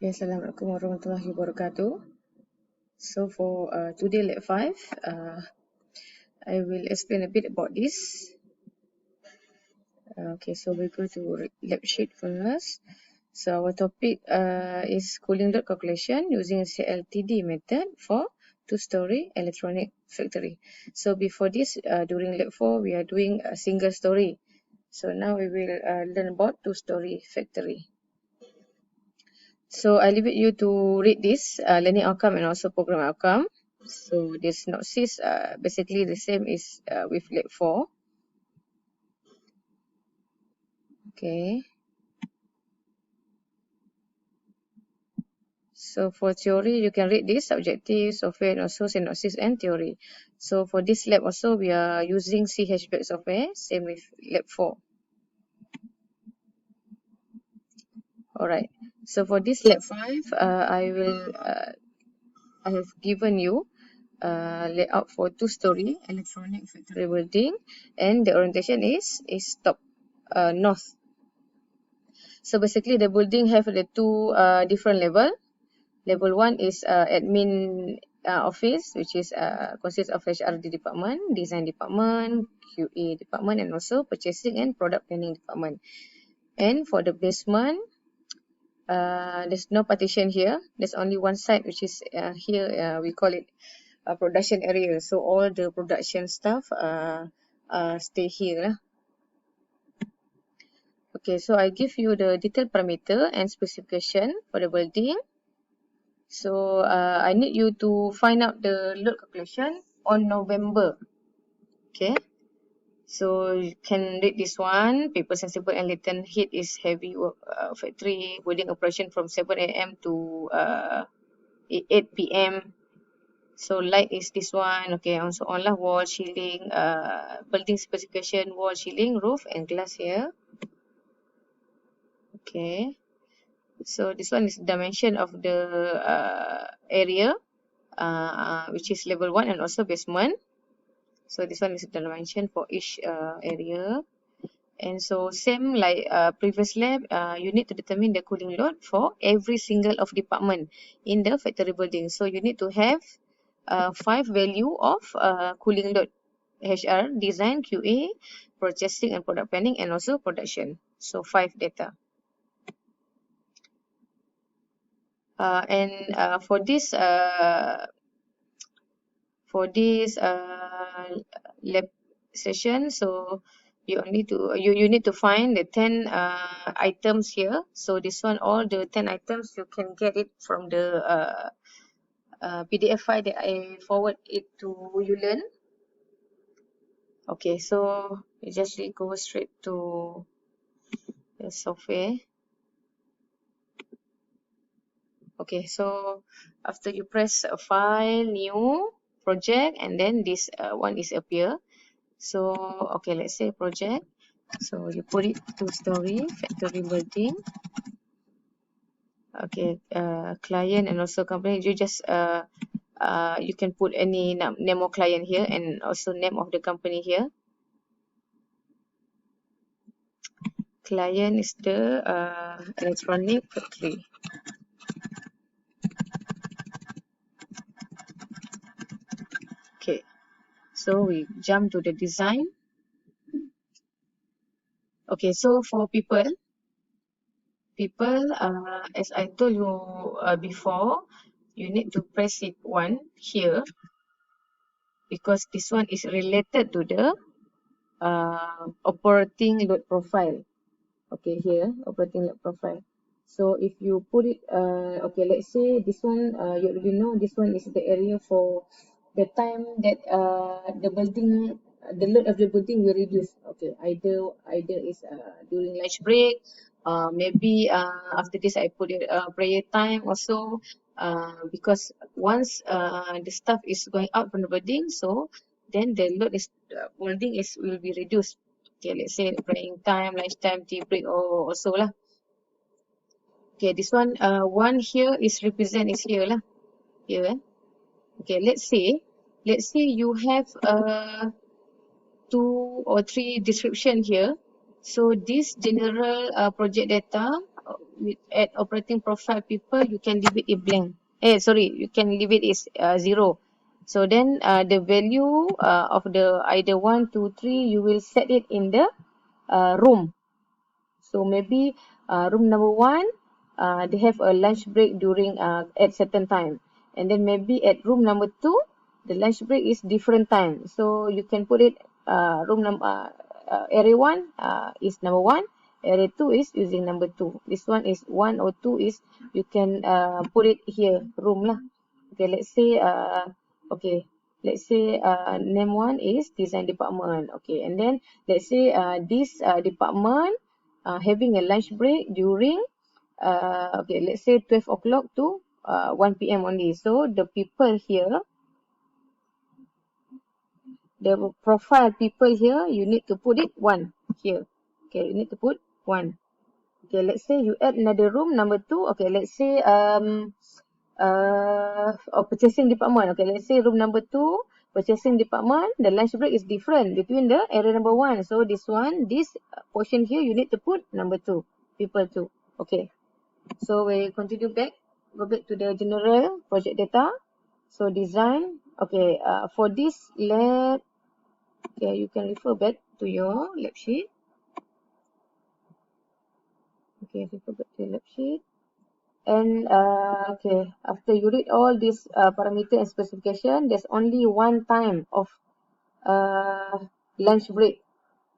Okay, Assalamualaikum warahmatullahi wabarakatuh. So for today lab 5, I will explain a bit about this. Okay, so we go to lab sheet first. So our topic is cooling load calculation using CLTD method for two-story electronic factory. So before this, during lab 4, we are doing a single story. So now we will learn about two-story factory. So I leave it you to read this learning outcome and also program outcome. So this synopsis basically the same is with lab 4. Okay. So for theory, you can read this subjective, software, and also synopsis and theory. So for this lab also, we are using CHBAC software, same with lab 4. Alright. So for this lab 5, I have given you layout for two-story electronic factory building, and the orientation is top north. So basically, the building have the two different level. Level 1 is admin office, which is consists of HRD department, design department, QA department, and also purchasing and product planning department. And for the basement, there's no partition here. There's only one side, which is here. We call it production area. So all the production stuff stay here. Okay, so I give you the detailed parameter and specification for the building. So I need you to find out the load calculation on November. Okay. So you can read this one. Paper sensible and latent heat is heavy work factory building operation from 7 a.m. to 8 p.m. So light is this one. Okay, also on lah, wall, ceiling, building specification, wall, ceiling, roof, and glass here. Okay. So this one is dimension of the area, which is level 1 and also basement. So this one is the dimension for each area. And so same like previous lab, you need to determine the cooling load for every single of department in the factory building. So you need to have 5 value of cooling load: HR, design, QA, purchasing and product planning, and also production. So 5 data. And for this lab session, so you need to find the 10 items here. So this one, all the 10 items, you can get it from the PDF file that I forward it to Yulen. Okay, so you just go straight to the software. Okay, so after you press a file, new project, and then this one is appear. So okay, let's say project. So you put it two-story factory building. Okay, client and also company. You just you can put any name of client here and also name of the company here. Client is the electronic factory. Okay, so we jump to the design. Okay, so for people, as I told you before, you need to press it 1 here, because this one is related to the operating load profile. Okay, here operating load profile. So if you put it okay, let's say this one, you already know this one is the area for the time that the building, the load of the building will reduce. Okay, either is during lunch break, maybe after this I put it prayer time also, because once the staff is going out from the building, so then the load is building is will be reduced. Okay, let's say praying time, lunchtime, tea break, or also lah. Okay, this one, one here is represent is here lah. Here, eh? Okay, let's say you have 2 or 3 description here. So this general project data, at operating profile people, you can leave it blank. Sorry, you can leave it is 0. So then the value of the either 1, 2, 3, you will set it in the room. So maybe room number 1, they have a lunch break during at certain time, and then maybe at room number 2, the lunch break is different time. So you can put it room number area 1 is number 1, area 2 is using number 2. This one is 1 or 2 is you can put it here room lah. Okay, okay, let's say name 1 is design department. Okay, and then let's say this department having a lunch break during okay, let's say 12 o'clock to 1 p.m. only. So the people here, the profile people here, you need to put it 1 here. Okay, you need to put 1. Okay, let's say you add another room number 2. Okay, let's say purchasing department. Okay, let's say room number 2, purchasing department, the lunch break is different between the area number 1. So this one, this portion here, you need to put number 2, people 2. Okay, so we continue back, go back to the general project data. So design, okay, for this lab, okay, you can refer back to your lab sheet. Okay, refer back to your lab sheet. And okay, after you read all these parameter and specification, there's only one time of lunch break.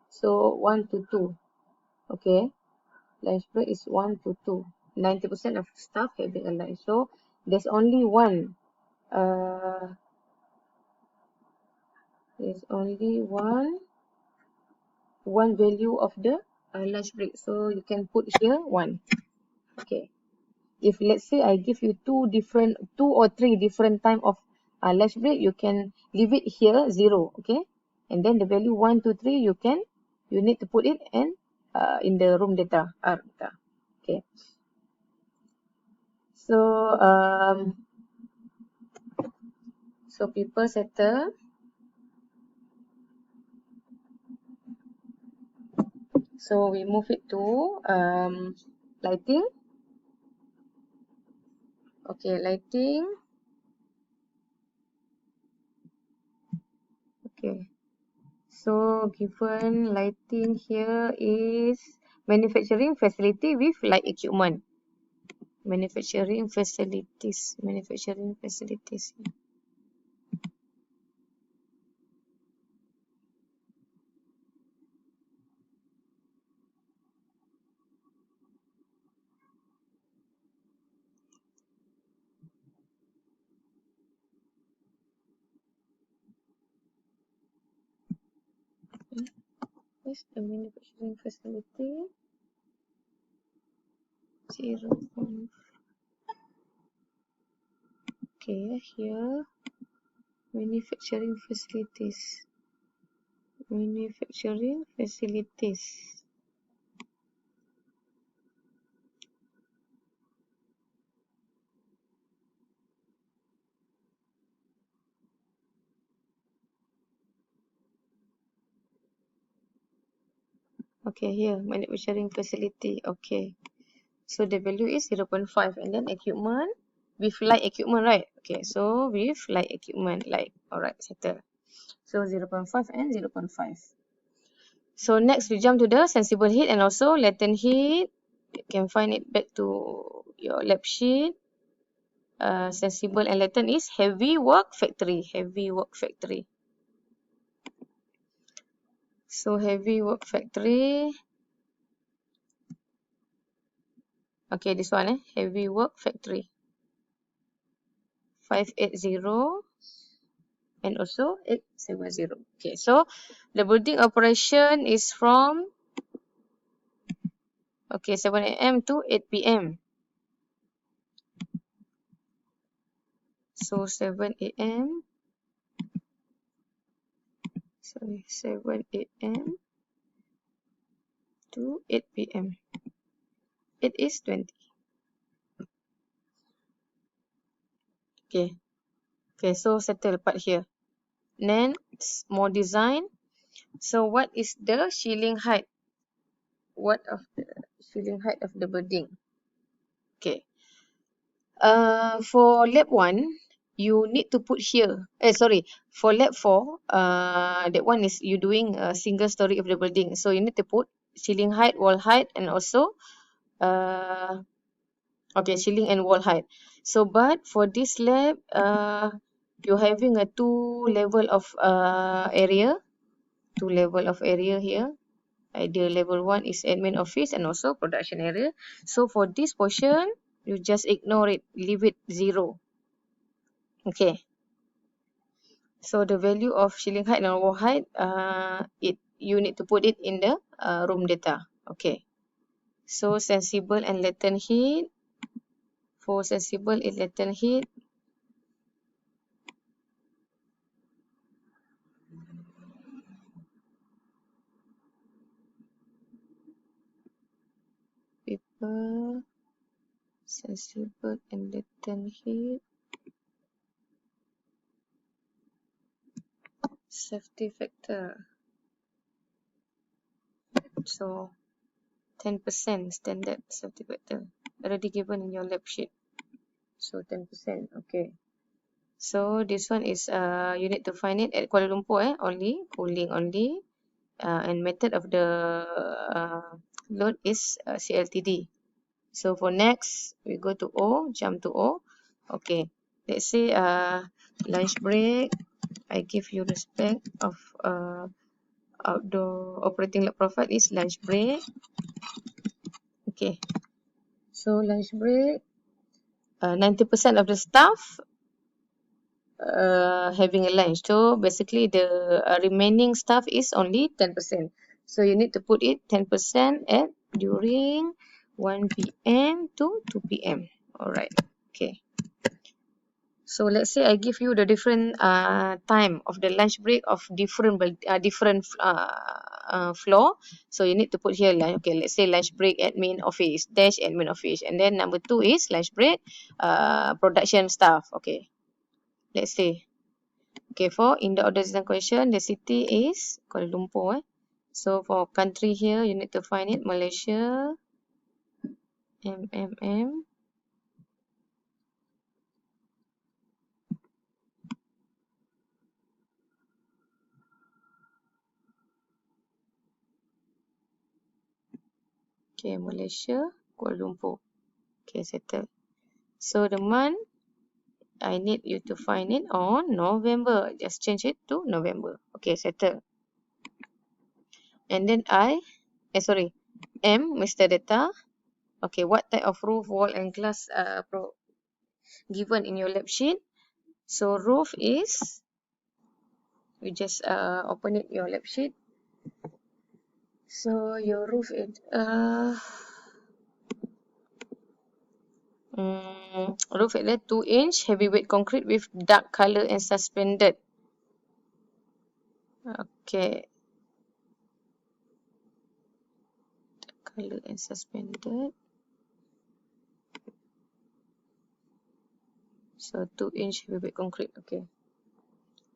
So 1 to 2. Okay, lunch break is 1 to 2. 90% of staff having a lunch. So there's only one. There's only one value of the lunch break. So you can put here 1. Okay. If let's say I give you 2 or 3 different time of lunch break, you can leave it here 0. Okay. And then the value 1, 2, 3, you need to put it in the room data, R data. Okay. So so people settle. So we move it to lighting. Okay, lighting. Okay. So given lighting here is manufacturing facility with light equipment. Manufacturing facilities. Where's the manufacturing facility? 0. Okay, here manufacturing facilities. Okay, here manufacturing facility. Okay, so the value is 0.5, and then equipment with light equipment, right? Okay, so with light equipment, light. Alright, settle. So 0.5 and 0.5. So next we jump to the sensible heat and also latent heat. You can find it back to your lab sheet. Sensible and latent is heavy work factory. So heavy work factory. Okay, this one, heavy work factory. 580 and also 870. Okay, so the building operation is from 7 a.m. to 8 p.m. So 7 a.m. 7 a.m. to 8 p.m. It is 20. Okay, so settle part here. Next, more design. So what is the ceiling height? What of the ceiling height of the building? Okay. For lab 1, you need to put here. Sorry. For lab 4, that one is you doing a single story of the building. So you need to put ceiling height, wall height, and also okay, ceiling and wall height. So, but for this lab, you're having a two level of area here. Either level 1 is admin office and also production area. So for this portion, you just ignore it, leave it 0. Okay. So the value of ceiling height and wall height, you need to put it in the room data. Okay. So sensible and latent heat. For sensible and latent heat, people sensible and latent heat, safety factor. So 10% standard safety factor already given in your lab sheet. So 10%. Okay. So this one is you need to find it at Kuala Lumpur only, cooling only, and method of the load is CLTD. So for next, we go to O, jump to O. Okay, let's say lunch break. I give you respect of outdoor operating lab profile is lunch break. Okay, so lunch break. 90% of the staff having a lunch. So basically the remaining stuff is only 10%. So you need to put it 10% at during 1 p.m. to 2 p.m. Alright. Okay. So let's say I give you the different time of the lunch break of different floor. So you need to put here like, okay, let's say lunch break admin office dash admin office, and then number 2 is lunch break production staff. Okay. Let's say. Okay, for in the order design question, the city is Kuala Lumpur. So for country here, you need to find it Malaysia, MMM. Okay, Malaysia, Kuala Lumpur. Okay, settle. So the month, I need you to find it on November. Just change it to November. Okay, settle. And then M, Mr. Data. Okay, what type of roof, wall, and glass given in your lab sheet? So roof is, you just open it your lab sheet. So your roof is roof area 2-inch heavyweight concrete with dark color and suspended. Okay, dark color and suspended. So 2-inch heavyweight concrete. Okay,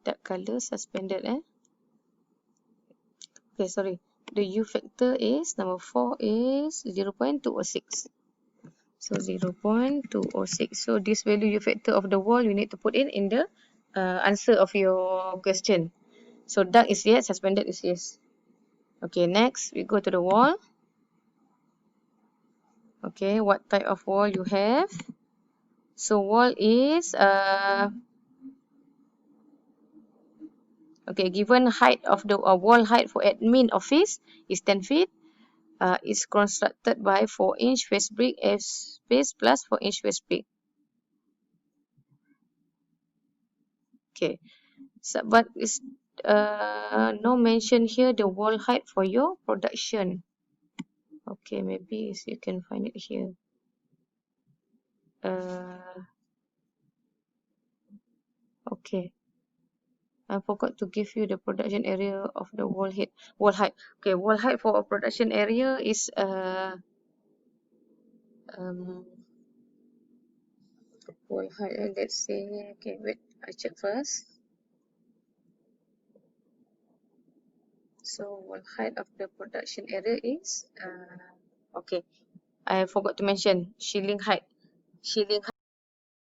dark color suspended. Okay, sorry. The U factor is number 4 is 0.206. So 0.206. So this value U factor of the wall you need to put in the answer of your question. So dark is yes, suspended is yes. Okay, next we go to the wall. Okay, what type of wall you have? So wall is okay, given height of the wall height for admin office is 10 feet. It's constructed by 4-inch face brick space plus 4-inch face brick. Okay, so, but it's no mention here the wall height for your production. Okay, maybe you can find it here. Okay, I forgot to give you the production area of the wall height. Okay, wall height for a production area is wall height. Let's say, okay, wait, I check first. So wall height of the production area is okay. I forgot to mention ceiling height. shilling